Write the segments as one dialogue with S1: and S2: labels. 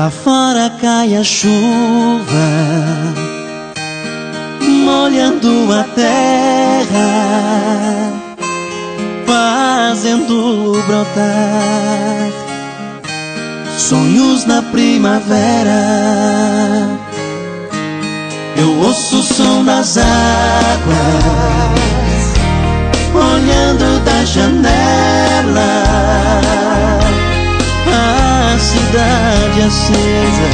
S1: Lá fora cai a chuva, molhando a terra, fazendo brotar sonhos na primavera. Eu ouço o som das águas, olhando da janela, a cidade acesa,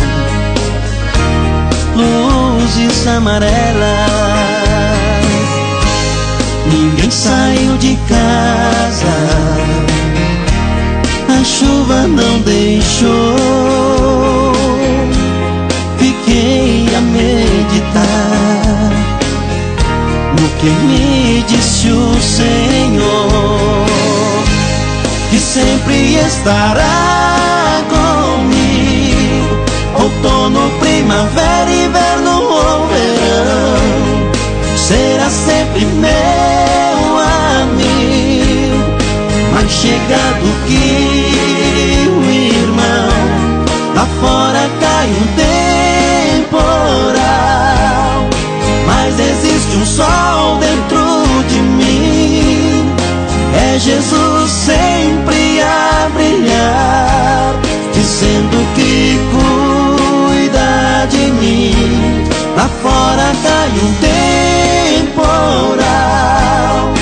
S1: luzes amarelas. Ninguém saiu de casa, a chuva não deixou. Fiquei a meditar no que me disse o Senhor, que sempre estará comigo. Outono, primavera, inverno ou verão, será sempre meu amigo, mais chegado que o irmão. Lá fora cai um temporal, mas existe um sol dentro de mim. É Jesus sempre a brilhar, dizendo que cuida de mim. Lá fora cai um temporal,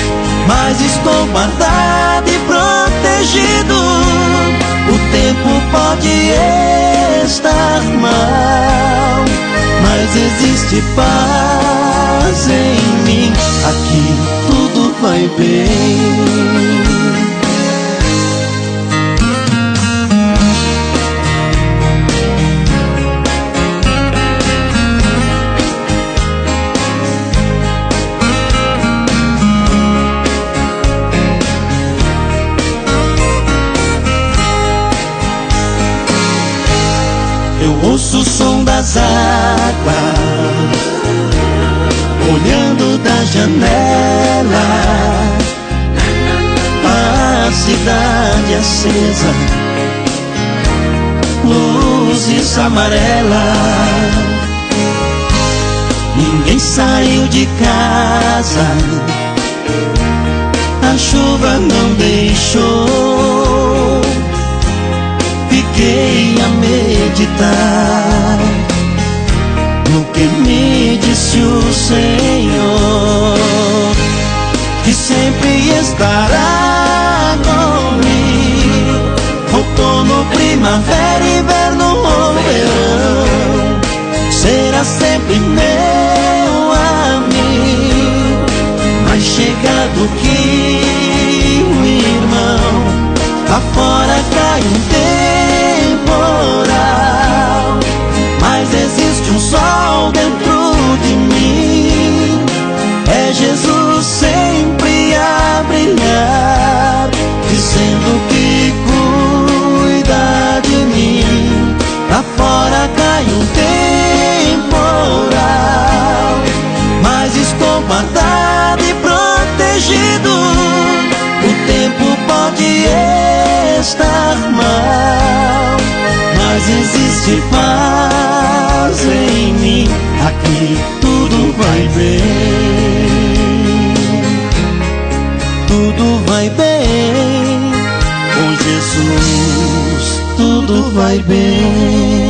S1: mas estou guardado e protegido. O tempo pode estar mal, mas existe paz em mim. Aqui tudo vai bem. Eu ouço o som das águas, olhando da janela, a cidade acesa, luzes amarelas. Ninguém saiu de casa, a chuva não deixou. Fiquei a meditar no que me disse o Senhor, que sempre estará comigo. Outono, primavera, inverno ou verão, será sempre meu amigo, mais chegado que o irmão. Lá fora cai um temporal, mas existe um sol dentro de mim. É Jesus sempre a brilhar, dizendo que cuida de mim. Lá fora cai um temporal, mas estou guardado e protegido. O tempo pode estar mal, mas existe paz em mim. Aqui tudo vai bem, tudo vai bem. Com Jesus tudo vai bem.